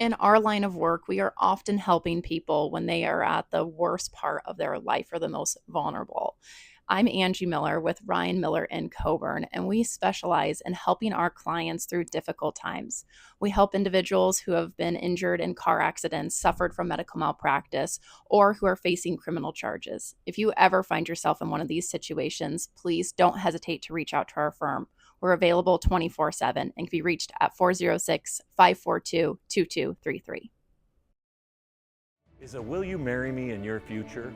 In our line of work, we are often helping people when they are at the worst part of their life or the most vulnerable. I'm Angie Miller with Ryan Miller in Coburn, and we specialize in helping our clients through difficult times. We help individuals who have been injured in car accidents, suffered from medical malpractice, or who are facing criminal charges. If you ever find yourself in one of these situations, please don't hesitate to reach out to our firm. We're available 24/7 and can be reached at 406-542-2233. Is a will you marry me in your future?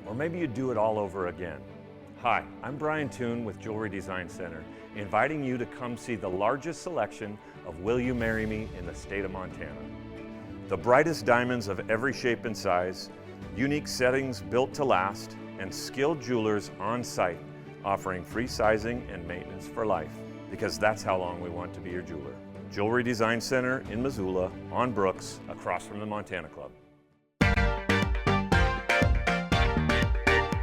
Or maybe you do it all over again. Hi, I'm Brian Toon with Jewelry Design Center, inviting you to come see the largest selection of Will You Marry Me in the state of Montana. The brightest diamonds of every shape and size, unique settings built to last, and skilled jewelers on site offering free sizing and maintenance for life, because that's how long we want to be your jeweler. Jewelry Design Center in Missoula, on Brooks, across from the Montana Club.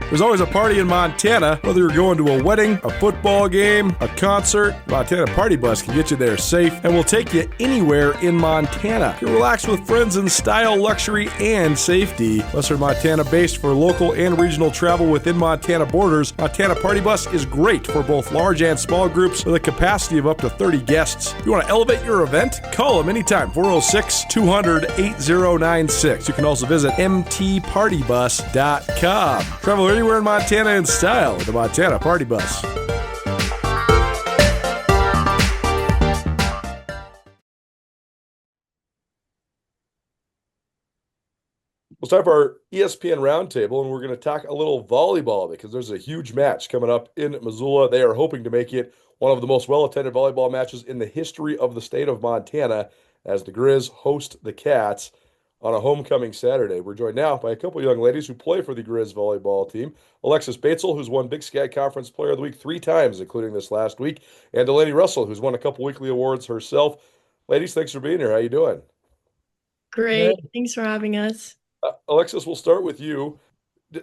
There's always a party in Montana, whether you're going to a wedding, a football game, a concert. Montana Party Bus can get you there safe and will take you anywhere in Montana. You can relax with friends in style, luxury, and safety. Western Montana based for local and regional travel within Montana borders. Montana Party Bus is great for both large and small groups with a capacity of up to 30 guests. If you want to elevate your event, call them anytime, 406-200-8096. You can also visit mtpartybus.com. Travel anywhere in Montana in style with the Montana Party Bus. We'll start our ESPN Roundtable, and we're going to talk a little volleyball because there's a huge match coming up in Missoula. They are hoping to make it one of the most well-attended volleyball matches in the history of the state of Montana as the Griz host the Cats on a homecoming Saturday. We're joined now by a couple of young ladies who play for the Griz volleyball team. Alexis Batezel, who's won Big Sky Conference Player of the Week 3 times, including this last week, and Delaney Russell, who's won a couple weekly awards herself. Ladies, thanks for being here. How you doing? Great. Thanks for having us. Alexis, we'll start with you.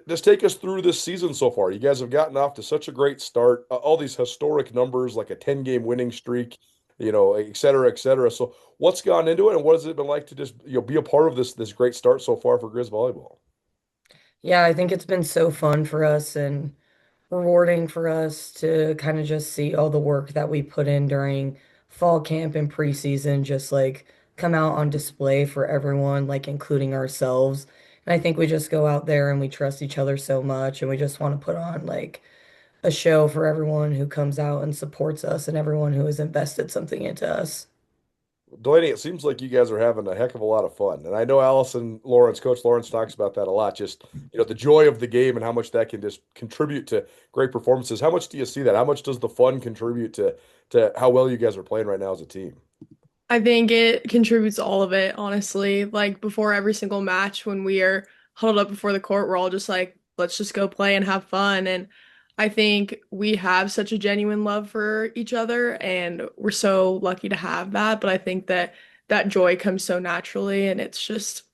Just take us through this season so far. You guys have gotten off to such a great start. All these historic numbers, like a 10-game winning streak, et cetera, et cetera. So what's gone into it, and what has it been like to just, be a part of this great start so far for Griz volleyball? Yeah, I think it's been so fun for us and rewarding for us to kind of just see all the work that we put in during fall camp and preseason, just like come out on display for everyone, like including ourselves. And I think we just go out there and we trust each other so much, and we just want to put on like a show for everyone who comes out and supports us and everyone who has invested something into us. Delaney, it seems like you guys are having a heck of a lot of fun. And I know Coach Lawrence talks about that a lot, just, the joy of the game and how much that can just contribute to great performances. How much do you see that? How much does the fun contribute to how well you guys are playing right now as a team? I think it contributes all of it, honestly. Like before every single match, when we are huddled up before the court, we're all just like, let's just go play and have fun. And I think we have such a genuine love for each other, and we're so lucky to have that. But I think that joy comes so naturally, and it's just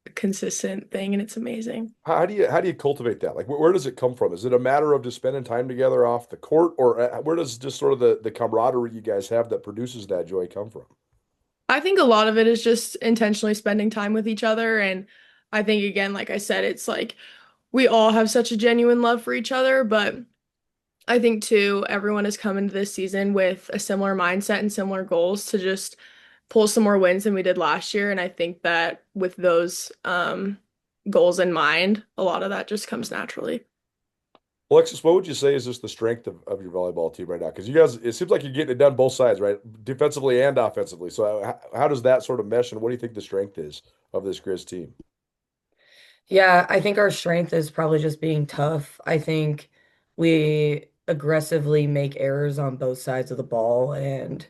a consistent thing, and it's amazing. How do you cultivate that? Like, where does it come from? Is it a matter of just spending time together off the court, or where does just sort of the camaraderie you guys have that produces that joy come from? I think a lot of it is just intentionally spending time with each other. And I think, again, like I said, it's like we all have such a genuine love for each other. But I think, too, everyone has come into this season with a similar mindset and similar goals to just pull some more wins than we did last year. And I think that with those goals in mind, a lot of that just comes naturally. Alexis, what would you say is just the strength of your volleyball team right now? Because you guys, it seems like you're getting it done both sides, right? Defensively and offensively. So how does that sort of mesh, and what do you think the strength is of this Griz team? Yeah, I think our strength is probably just being tough. I think we aggressively make errors on both sides of the ball, and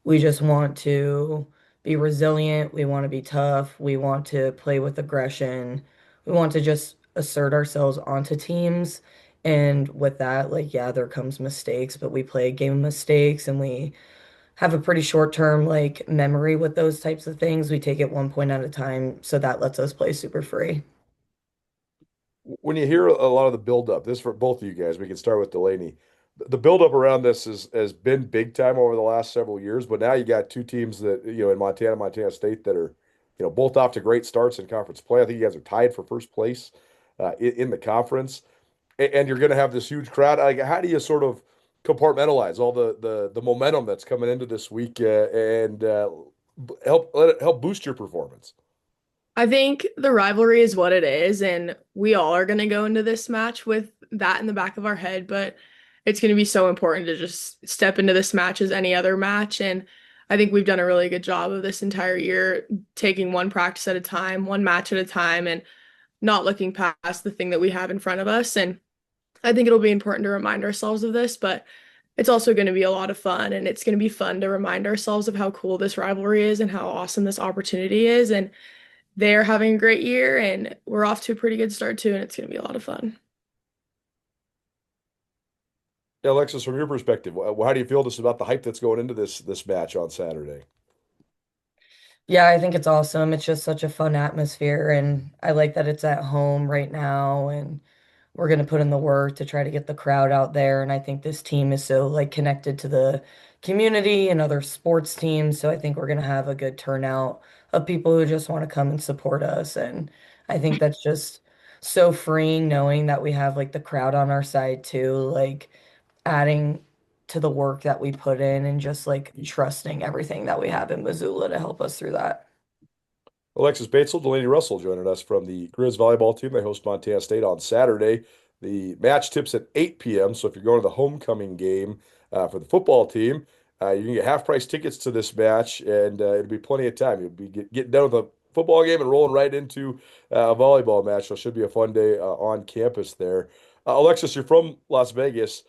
we just want to be resilient. We want to be tough. We want to play with aggression. We want to just assert ourselves onto teams. And with that, like, yeah, there comes mistakes, but we play a game of mistakes, and we have a pretty short term like memory with those types of things. We take it one point at a time, so that lets us play super free. When you hear a lot of the buildup, this for both of you guys, we can start with Delaney. The buildup around this has been big time over the last several years, but now you got two teams that, in Montana State that are both off to great starts in conference play. I think you guys are tied for first place in the conference, and you're going to have this huge crowd. Like, how do you sort of compartmentalize all the momentum that's coming into this week and help boost your performance? I think the rivalry is what it is, and we all are going to go into this match with that in the back of our head, but it's going to be so important to just step into this match as any other match. And I think we've done a really good job of this entire year, taking one practice at a time, one match at a time, and not looking past the thing that we have in front of us. And I think it'll be important to remind ourselves of this, but it's also going to be a lot of fun, and it's going to be fun to remind ourselves of how cool this rivalry is and how awesome this opportunity is. And they're having a great year, and we're off to a pretty good start too, and it's going to be a lot of fun. Yeah, Alexis, from your perspective, how do you feel just about the hype that's going into this match on Saturday? Yeah, I think it's awesome. It's just such a fun atmosphere, and I like that it's at home right now, and we're going to put in the work to try to get the crowd out there. And I think this team is so like connected to the community and other sports teams, so I think we're going to have a good turnout of people who just want to come and support us. And I think that's just so freeing knowing that we have like the crowd on our side too, like adding to the work that we put in and just like trusting everything that we have in Missoula to help us through that. Alexis Batezel, Delaney Russell joining us from the Griz volleyball team. They host Montana State on Saturday. The match tips at 8 p.m. So if you're going to the homecoming game for the football team, you can get half-price tickets to this match, and it'll be plenty of time. You'll be getting done with the football game and rolling right into a volleyball match. So it should be a fun day on campus there. Alexis, you're from Las Vegas.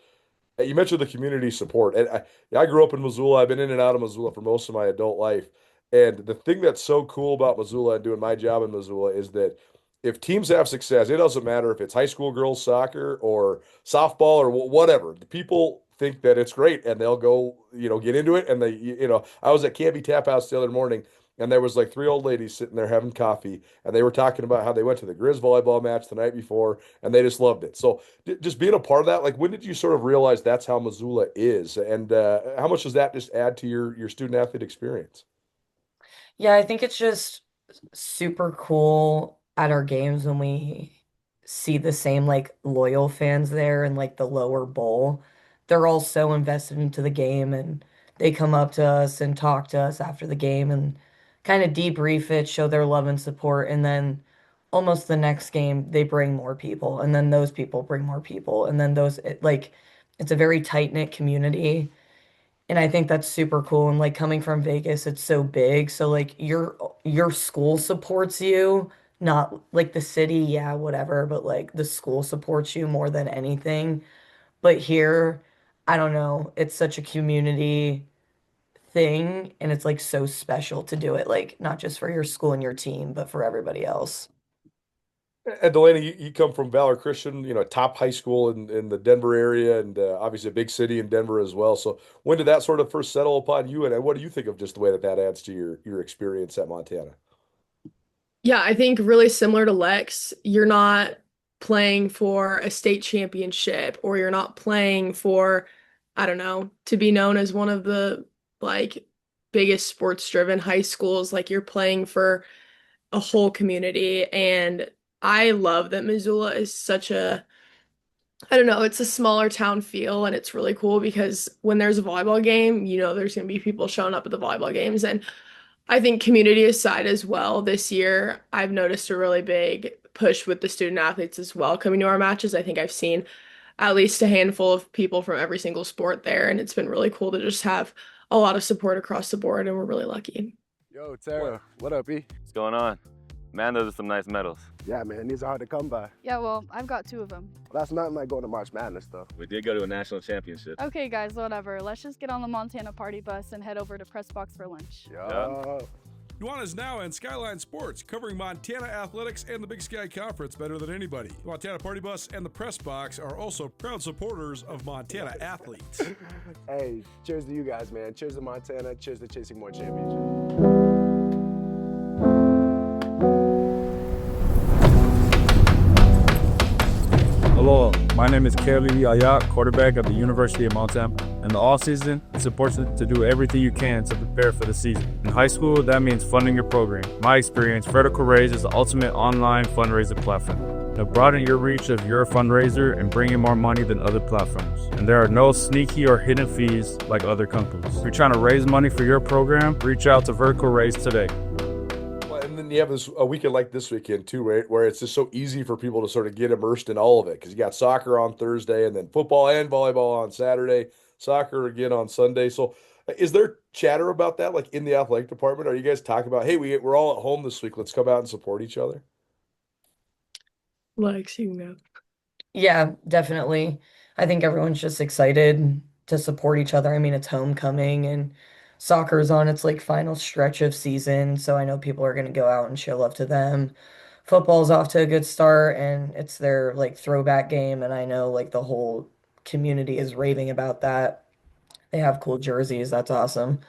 You mentioned the community support, and I grew up in Missoula. I've been in and out of Missoula for most of my adult life. And the thing that's so cool about Missoula and doing my job in Missoula is that if teams have success, it doesn't matter if it's high school girls soccer or softball or whatever. The people think that it's great and they'll go, get into it. And I was at Canby Tap House the other morning, and there was like three old ladies sitting there having coffee, and they were talking about how they went to the Griz volleyball match the night before, and they just loved it. So just being a part of that, like, when did you sort of realize that's how Missoula is, and how much does that just add to your student athlete experience? Yeah, I think it's just super cool at our games when we see the same like loyal fans there in like the lower bowl. They're all so invested into the game, and they come up to us and talk to us after the game and kind of debrief it, show their love and support. And then almost the next game, they bring more people, and then those people bring more people. And then it's a very tight-knit community. And I think that's super cool. And like coming from Vegas, it's so big. So like your school supports you, not like the city, yeah, whatever, but like the school supports you more than anything. But here, I don't know, it's such a community thing, and it's like so special to do it, like not just for your school and your team, but for everybody else. And Delaney, you come from Valor Christian, top high school in the Denver area, and obviously a big city in Denver as well. So when did that sort of first settle upon you, and what do you think of just the way that adds to your experience at Montana? Yeah, I think really similar to Lex, you're not playing for a state championship, or you're not playing for, I don't know, to be known as one of the like biggest sports driven high schools. Like, you're playing for a whole community. And I love that Missoula is such a, I don't know, it's a smaller town feel, and it's really cool because when there's a volleyball game, there's going to be people showing up at the volleyball games. And I think community aside as well, this year I've noticed a really big push with the student athletes as well coming to our matches. I think I've seen at least a handful of people from every single sport there, and it's been really cool to just have a lot of support across the board, and we're really lucky. Yo, Tara, what up, E? What's going on? Man, those are some nice medals. Yeah, man, these are hard to come by. Yeah, well, I've got 2 of them. Well, that's nothing like going to March Madness, though. We did go to a national championship. Okay, guys, whatever. Let's just get on the Montana party bus and head over to Press Box for lunch. Yo. Nuanez Now and Skyline Sports, covering Montana athletics and the Big Sky Conference better than anybody. The Montana Party Bus and the Press Box are also proud supporters of Montana athletes. Hey, cheers to you guys, man. Cheers to Montana. Cheers to chasing more championships. Hello, my name is Kelly Ayat, quarterback at the University of Montana. In the off-season, it's important to do everything you can to prepare for the season. In high school, that means funding your program. In my experience, Vertical Raise is the ultimate online fundraiser platform. Now broaden your reach of your fundraiser and bring in more money than other platforms. And there are no sneaky or hidden fees like other companies. If you're trying to raise money for your program, reach out to Vertical Raise today. And then you have a weekend like this weekend too, right? Where it's just so easy for people to sort of get immersed in all of it because you got soccer on Thursday and then football and volleyball on Saturday, soccer again on Sunday. So is there chatter about that, like in the athletic department? Are you guys talking about, hey, we're all at home this week, let's come out and support each other? Like seeing that. Yeah, definitely. I think everyone's just excited to support each other. I mean, it's homecoming and soccer's on its like final stretch of season, so I know people are going to go out and show love to them. Football's off to a good start and it's their like throwback game, and I know like the whole community is raving about that. They have cool jerseys. That's awesome.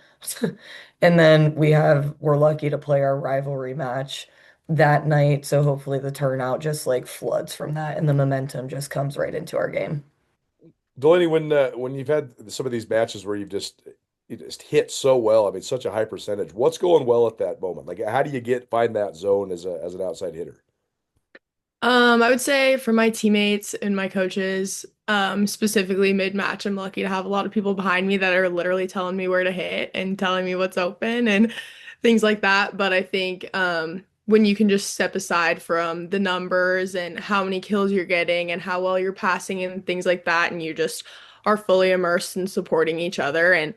And then we're lucky to play our rivalry match that night, so hopefully the turnout just like floods from that and the momentum just comes right into our game. Delaney, when you've had some of these matches where you just hit so well, I mean, such a high percentage, what's going well at that moment? Like, how do you find that zone as an outside hitter? I would say for my teammates and my coaches, specifically mid-match, I'm lucky to have a lot of people behind me that are literally telling me where to hit and telling me what's open and things like that. But I think when you can just step aside from the numbers and how many kills you're getting and how well you're passing and things like that, and you just are fully immersed in supporting each other. And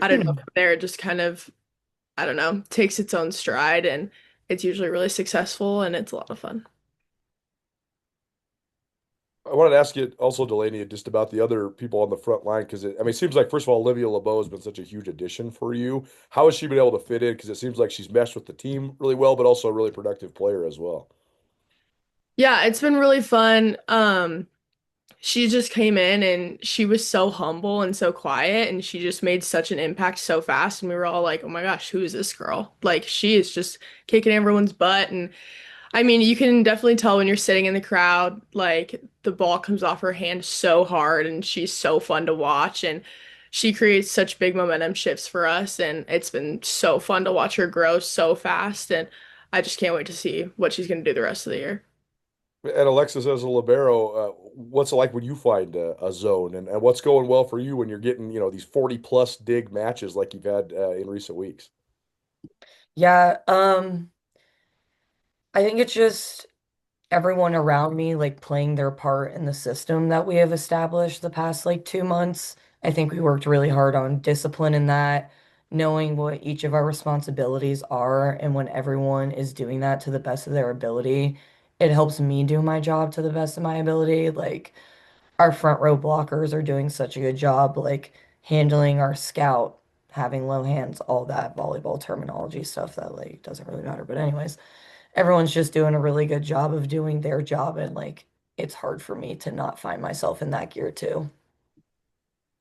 I don't know, from there it just kind of, I don't know, takes its own stride and it's usually really successful and it's a lot of fun. I wanted to ask you also, Delaney, just about the other people on the front line because I mean, it seems like first of all, Olivia LeBeau has been such a huge addition for you. How has she been able to fit in? Because it seems like she's meshed with the team really well, but also a really productive player as well. Yeah, it's been really fun. She just came in and she was so humble and so quiet and she just made such an impact so fast and we were all like, "Oh my gosh, who is this girl?" Like she is just kicking everyone's butt and I mean, you can definitely tell when you're sitting in the crowd, like the ball comes off her hand so hard and she's so fun to watch and she creates such big momentum shifts for us and it's been so fun to watch her grow so fast and I just can't wait to see what she's going to do the rest of the year. And Alexis as a libero, what's it like when you find a zone, and what's going well for you when you're getting these 40 plus dig matches like you've had in recent weeks? Yeah, I think it's just everyone around me like playing their part in the system that we have established the past like 2 months. I think we worked really hard on discipline in that, knowing what each of our responsibilities are, and when everyone is doing that to the best of their ability, it helps me do my job to the best of my ability. Like our front row blockers are doing such a good job, like handling our scout, having low hands, all that volleyball terminology stuff that like doesn't really matter. But anyways, everyone's just doing a really good job of doing their job, and like it's hard for me to not find myself in that gear too.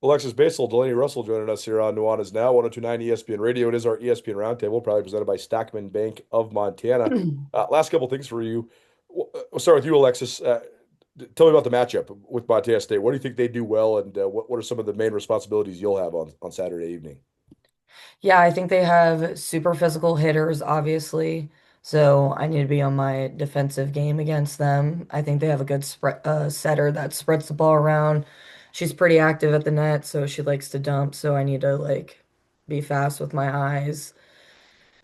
Alexis Batezel, Delaney Russell joining us here on Nuanez Now, 1029 ESPN Radio. It is our ESPN Roundtable, probably presented by Stockman Bank of Montana. Last couple things for you. We'll start with you, Alexis. Tell me about the matchup with Montana State. What do you think they do well, and what are some of the main responsibilities you'll have on Saturday evening? Yeah, I think they have super physical hitters, obviously. So I need to be on my defensive game against them. I think they have a good setter that spreads the ball around. She's pretty active at the net, so she likes to dump. So I need to like be fast with my eyes.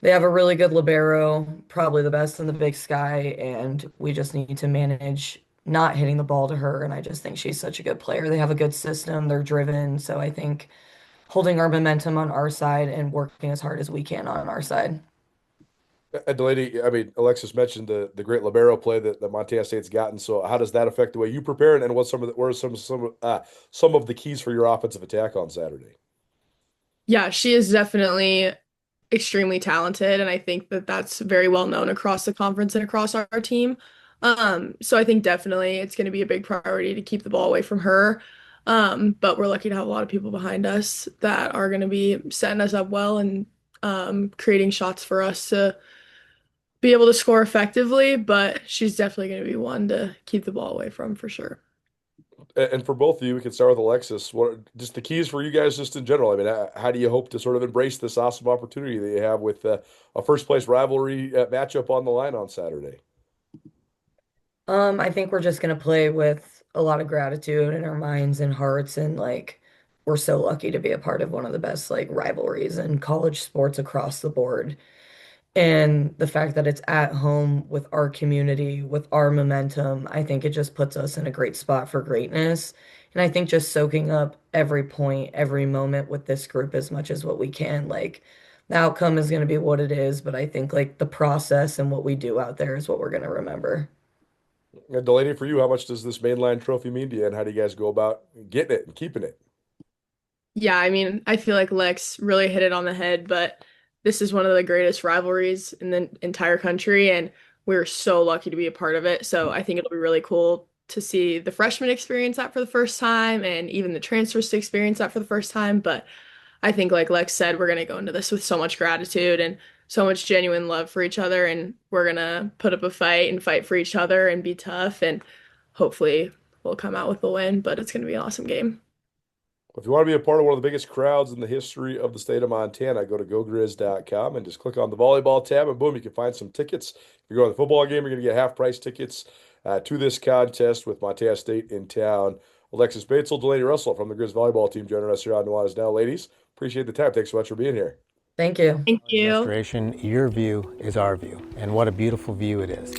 They have a really good libero, probably the best in the Big Sky, and we just need to manage not hitting the ball to her. And I just think she's such a good player. They have a good system. They're driven. So I think holding our momentum on our side and working as hard as we can on our side. And Delaney, I mean, Alexis mentioned the great libero play that Montana State's gotten. So how does that affect the way you prepare, and what are some of the keys for your offensive attack on Saturday? Yeah, she is definitely extremely talented, and I think that that's very well known across the conference and across our team. So I think definitely it's going to be a big priority to keep the ball away from her. But we're lucky to have a lot of people behind us that are going to be setting us up well and creating shots for us to be able to score effectively. But she's definitely going to be one to keep the ball away from for sure. And for both of you, we can start with Alexis. What just the keys for you guys, just in general? I mean, how do you hope to sort of embrace this awesome opportunity that you have with a first place rivalry matchup on the line on Saturday? I think we're just gonna play with a lot of gratitude in our minds and hearts, and like we're so lucky to be a part of one of the best like rivalries in college sports across the board. And the fact that it's at home with our community, with our momentum, I think it just puts us in a great spot for greatness. And I think just soaking up every point, every moment with this group as much as what we can. Like the outcome is going to be what it is, but I think like the process and what we do out there is what we're going to remember. And Delaney, for you, how much does this mainline trophy mean to you, and how do you guys go about getting it and keeping it? Yeah, I mean, I feel like Lex really hit it on the head, but this is one of the greatest rivalries in the entire country, and we're so lucky to be a part of it. So I think it'll be really cool to see the freshmen experience that for the first time and even the transfers to experience that for the first time. But I think, like Lex said, we're going to go into this with so much gratitude and so much genuine love for each other, and we're going to put up a fight and fight for each other and be tough, and hopefully we'll come out with a win, but it's going to be an awesome game. If you want to be a part of one of the biggest crowds in the history of the state of Montana, go to gogriz.com and just click on the volleyball tab, and boom, you can find some tickets. If you're going to the football game, you're going to get half-price tickets to this contest with Montana State in town. Alexis Batezel, Delaney Russell from the Griz volleyball team joining us here on Nuanez Now. Ladies, appreciate the time. Thanks so much for being here. Thank you. Thank you. Restoration, your view is our view, and what a beautiful view it is.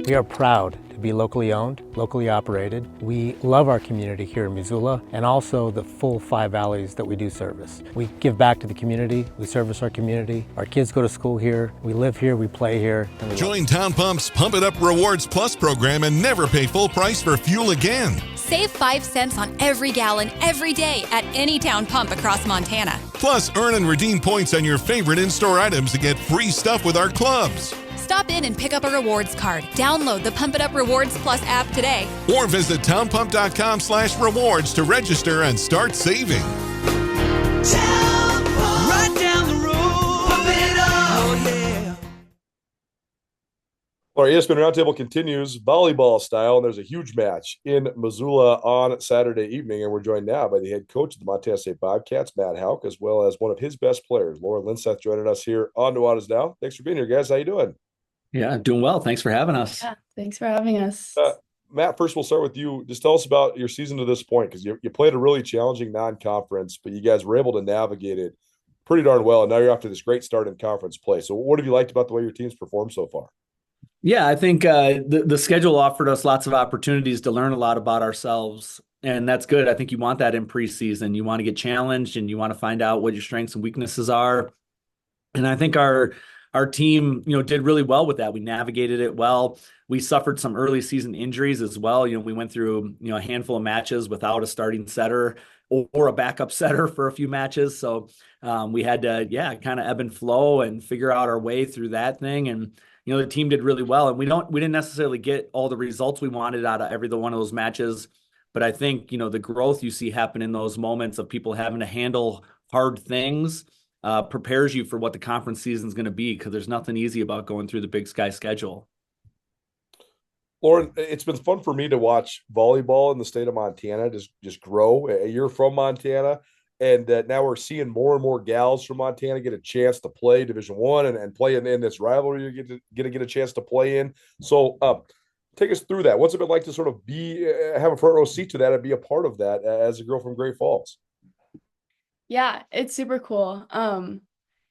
We are proud to be locally owned, locally operated. We love our community here in Missoula and also the full 5 valleys that we do service. We give back to the community, we service our community. Our kids go to school here, we live here, we play here. Join Town Pump's Pump It Up Rewards Plus program and never pay full price for fuel again. Save 5 cents on every gallon every day at any Town Pump across Montana. Plus, earn and redeem points on your favorite in-store items to get free stuff with our clubs. Stop in and pick up a rewards card. Download the Pump It Up Rewards Plus app today. Or visit townpump.com/rewards to register and start saving. Town Pump. Right down the road. Pump it up. Oh, yeah. Our ESPN Roundtable continues volleyball style, and there's a huge match in Missoula on Saturday evening, and we're joined now by the head coach of the Montana State Bobcats, Matt Houk, as well as one of his best players, Lauren Lindseth, joining us here on Nuanez Now. Thanks for being here, guys. How you doing? Yeah, doing well. Thanks for having us. Yeah, thanks for having us. Matt, first we'll start with you. Just tell us about your season to this point, because you played a really challenging non-conference, but you guys were able to navigate it pretty darn well, and now you're off to this great start in conference play. So what have you liked about the way your team's performed so far? Yeah, I think the schedule offered us lots of opportunities to learn a lot about ourselves, and that's good. I think you want that in preseason. You want to get challenged, and you want to find out what your strengths and weaknesses are. And I think our team, did really well with that. We navigated it well. We suffered some early season injuries as well. We went through, a handful of matches without a starting setter or a backup setter for a few matches. So we had to, kind of ebb and flow and figure out our way through that thing. And, the team did really well. And we didn't necessarily get all the results we wanted out of every one of those matches. But I think, the growth you see happen in those moments of people having to handle hard things prepares you for what the conference season is going to be, because there's nothing easy about going through the Big Sky schedule. Lauren, it's been fun for me to watch volleyball in the state of Montana just grow. You're from Montana, and now we're seeing more and more gals from Montana get a chance to play Division I and play in this rivalry you're going to get a chance to play in. So take us through that. What's it been like to sort of have a front row seat to that and be a part of that as a girl from Great Falls? Yeah, it's super cool.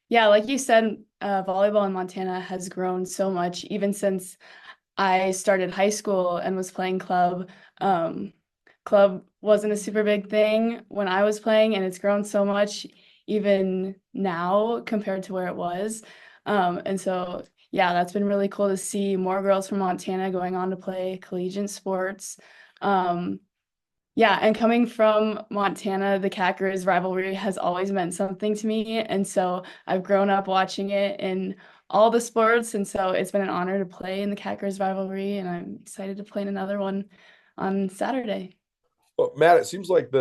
Yeah, like you said, volleyball in Montana has grown so much, even since I started high school and was playing club. Club wasn't a super big thing when I was playing, and it's grown so much even now compared to where it was. And so, yeah, that's been really cool to see more girls from Montana going on to play collegiate sports. Yeah, and coming from Montana, the Cat-Griz rivalry has always meant something to me. And so I've grown up watching it in all the sports. And so it's been an honor to play in the Cat-Griz rivalry. And I'm excited to play in another one on Saturday. Well, Matt, it seems like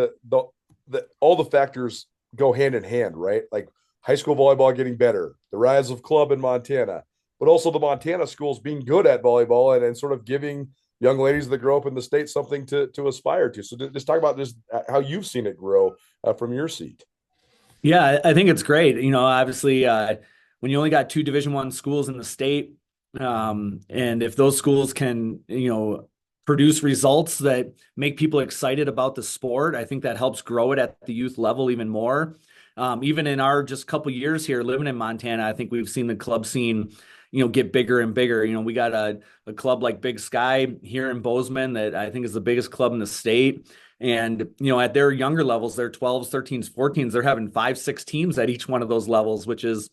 all the factors go hand in hand, right? Like high school volleyball getting better, the rise of club in Montana, but also the Montana schools being good at volleyball and sort of giving young ladies that grow up in the state something to aspire to. So just talk about just how you've seen it grow from your seat. Yeah, I think it's great. Obviously, when you only got 2 Division I schools in the state, and if those schools can, produce results that make people excited about the sport, I think that helps grow it at the youth level even more. Even in our just couple years here living in Montana, I think we've seen the club scene, get bigger and bigger. We got a club like Big Sky here in Bozeman that I think is the biggest club in the state. And, at their younger levels, their 12s, 13s, 14s, they're having 5, 6 teams at each one of those levels, which is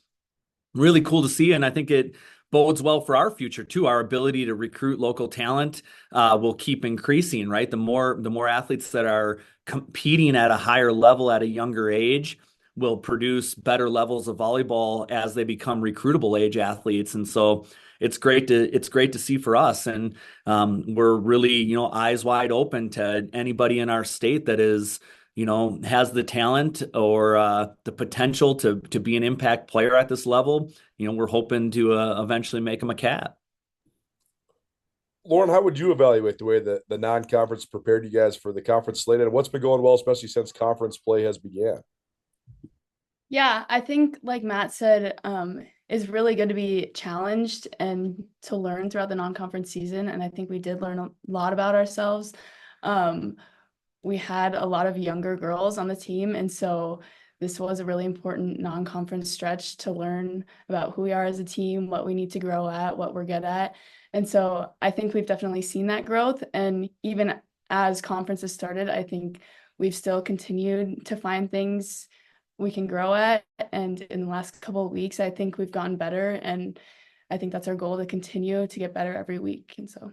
really cool to see. And I think it bodes well for our future too. Our ability to recruit local talent will keep increasing, right? The more athletes that are competing at a higher level at a younger age will produce better levels of volleyball as they become recruitable age athletes. And so it's great to see for us. And we're really, eyes wide open to anybody in our state that is, has the talent or the potential to be an impact player at this level. We're hoping to eventually make them a Cat. Lauren, how would you evaluate the way that the non-conference prepared you guys for the conference slate, and what's been going well, especially since conference play has began? Yeah, I think like Matt said, it's really good to be challenged and to learn throughout the non-conference season. And I think we did learn a lot about ourselves. We had a lot of younger girls on the team. And so this was a really important non-conference stretch to learn about who we are as a team, what we need to grow at, what we're good at. And so I think we've definitely seen that growth. And even as conferences started, I think we've still continued to find things we can grow at. And in the last couple of weeks, I think we've gotten better. And I think that's our goal, to continue to get better every week. And so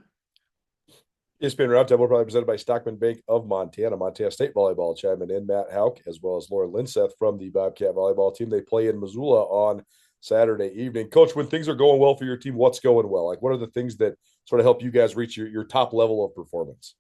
ESPN Roundtable probably presented by Stockman Bank of Montana. Montana State volleyball chiming in, Matt Houk, as well as Lauren Lindseth from the Bobcat volleyball team. They play in Missoula on Saturday evening. Coach, when things are going well for your team, what's going well? Like, what are the things that sort of help you guys reach your top level of performance?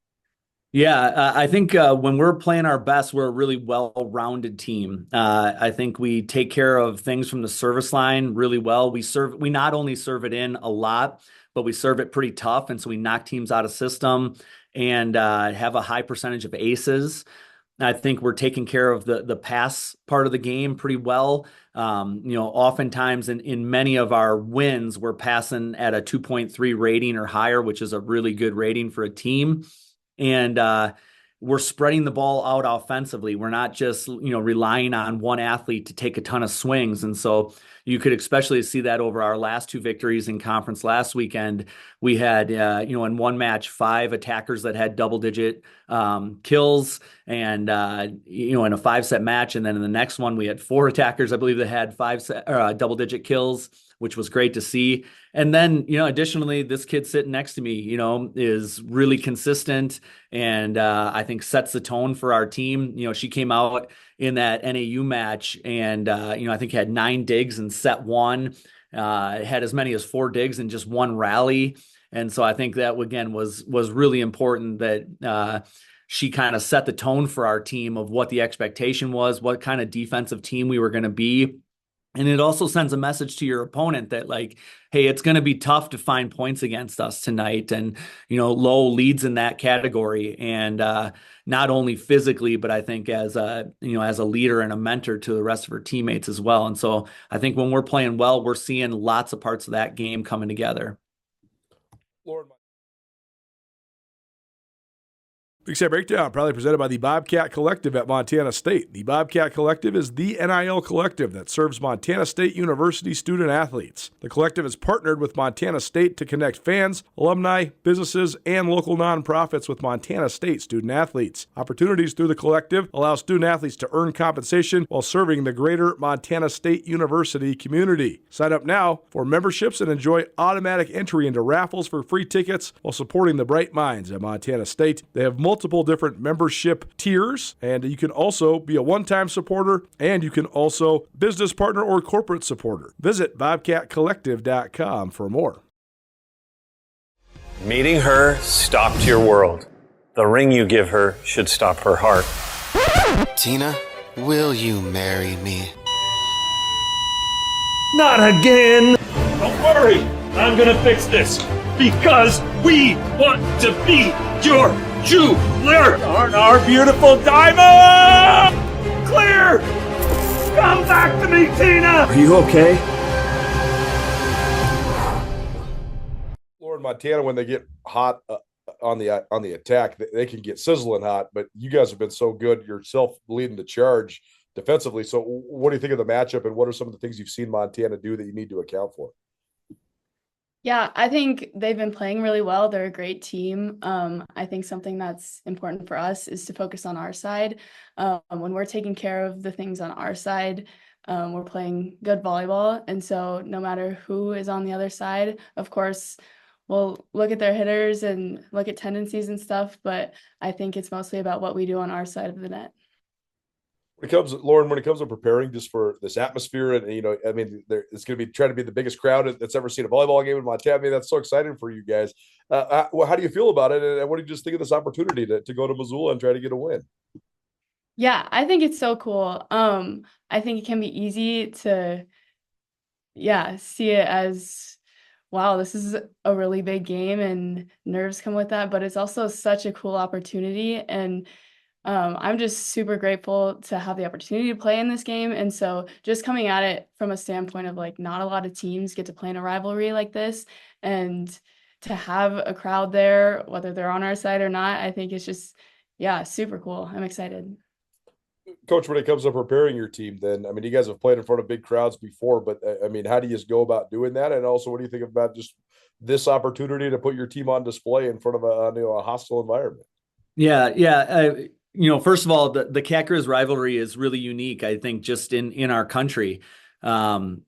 Yeah, I think when we're playing our best, we're a really well-rounded team. I think we take care of things from the service line really well. We not only serve it in a lot, but we serve it pretty tough. And so we knock teams out of system and have a high percentage of aces. I think we're taking care of the pass part of the game pretty well. Oftentimes in many of our wins, we're passing at a 2.3 rating or higher, which is a really good rating for a team. And we're spreading the ball out offensively. We're not just, relying on one athlete to take a ton of swings. And so you could especially see that over our last 2 victories in conference last weekend. We had, in one match, 5 attackers that had double-digit kills, and, in a 5-set match. And then in the next one, we had 4 attackers, I believe, that had double-digit kills, which was great to see. And then, additionally, this kid sitting next to me, is really consistent and I think sets the tone for our team. She came out in that NAU match and, I think had 9 digs in set 1, had as many as 4 digs in just 1 rally. And so I think that, again, was really important that she kind of set the tone for our team of what the expectation was, what kind of defensive team we were going to be. And it also sends a message to your opponent that, like, hey, it's going to be tough to find points against us tonight. And, Low leads in that category. And not only physically, but I think as a leader and a mentor to the rest of her teammates as well. And so I think when we're playing well, we're seeing lots of parts of that game coming together. Lauren, Big Sky Breakdown, proudly presented by the Bobcat Collective at Montana State. The Bobcat Collective is the NIL collective that serves Montana State University student athletes. The collective is partnered with Montana State to connect fans, alumni, businesses, and local nonprofits with Montana State student athletes. Opportunities through the collective allow student athletes to earn compensation while serving the greater Montana State University community. Sign up now for memberships and enjoy automatic entry into raffles for free tickets while supporting the bright minds at Montana State. They have multiple different membership tiers, and you can also be a one-time supporter, and you can also business partner or corporate supporter. Visit bobcatcollective.com for more. Meeting her stopped your world. The ring you give her should stop her heart. Tina, will you marry me? Not again! Don't worry! I'm gonna fix this because we want to be your jeweler on our beautiful diamond. Clear. Come back to me, Tina. Are you okay? Lauren, Montana, when they get hot on the attack, they can get sizzling hot. But you guys have been so good yourself, leading the charge defensively. So, what do you think of the matchup, and what are some of the things you've seen Montana do that you need to account for? Yeah, I think they've been playing really well. They're a great team. I think something that's important for us is to focus on our side. When we're taking care of the things on our side, we're playing good volleyball. And so no matter who is on the other side, of course, we'll look at their hitters and look at tendencies and stuff. But I think it's mostly about what we do on our side of the net. Lauren, when it comes to preparing just for this atmosphere, and I mean, it's going to be trying to be the biggest crowd that's ever seen a volleyball game in Montana. I mean, that's so exciting for you guys. Well, how do you feel about it, and what do you just think of this opportunity to go to Missoula and try to get a win? Yeah, I think it's so cool. I think it can be easy to, see it as, wow, this is a really big game and nerves come with that, but it's also such a cool opportunity. And I'm just super grateful to have the opportunity to play in this game. And so just coming at it from a standpoint of like, not a lot of teams get to play in a rivalry like this, and to have a crowd there, whether they're on our side or not, I think it's just, super cool. I'm excited. Coach, when it comes to preparing your team, then, I mean, you guys have played in front of big crowds before, but I mean, how do you just go about doing that? And also, what do you think about just this opportunity to put your team on display in front of a hostile environment? First of all, the Cat Griz rivalry is really unique, I think, just in our country. Having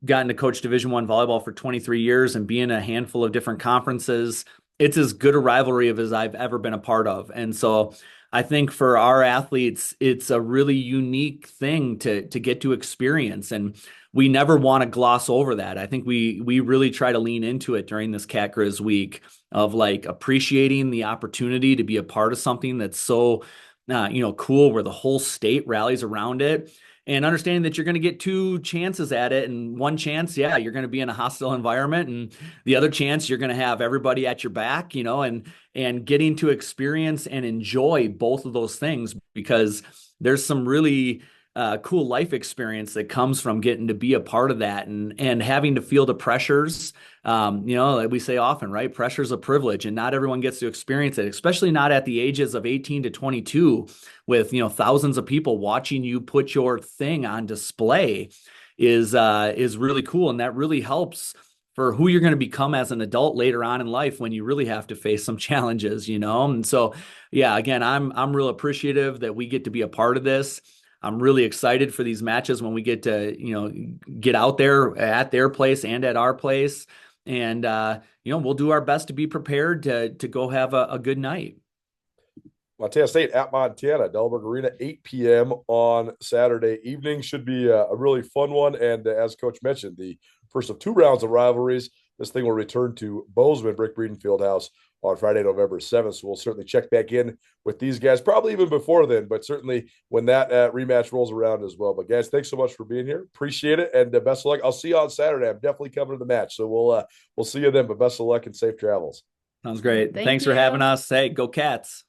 gotten to coach Division I volleyball for 23 years and being a handful of different conferences, it's as good a rivalry as I've ever been a part of. And so I think for our athletes, it's a really unique thing to get to experience. And we never want to gloss over that. I think we really try to lean into it during this Cat Griz week of like appreciating the opportunity to be a part of something that's so, cool, where the whole state rallies around it, and understanding that you're going to get two chances at it. And one chance, you're going to be in a hostile environment, and the other chance, you're going to have everybody at your back, and getting to experience and enjoy both of those things, because there's some really cool life experience that comes from getting to be a part of that, and having to feel the pressures. Like we say often, right? Pressure's a privilege, and not everyone gets to experience it, especially not at the ages of 18 to 22 with, thousands of people watching you put your thing on display is really cool. And that really helps for who you're going to become as an adult later on in life, when you really have to face some challenges, And so, again, I'm real appreciative that we get to be a part of this. I'm really excited for these matches when we get to, get out there at their place and at our place. And, we'll do our best to be prepared to go have a good night. Montana State at Montana, Delberg Arena, 8 p.m. on Saturday evening. Should be a really fun one. And as Coach mentioned, the first of two rounds of rivalries. This thing will return to Bozeman, Brick Breeden Fieldhouse, on Friday, November 7th. So we'll certainly check back in with these guys, probably even before then, but certainly when that rematch rolls around as well. But guys, thanks so much for being here. Appreciate it. And best of luck. I'll see you on Saturday. I'm definitely coming to the match. So we'll see you then, but best of luck and safe travels. Sounds great. Thank Thanks you. for having us. Hey, go Cats.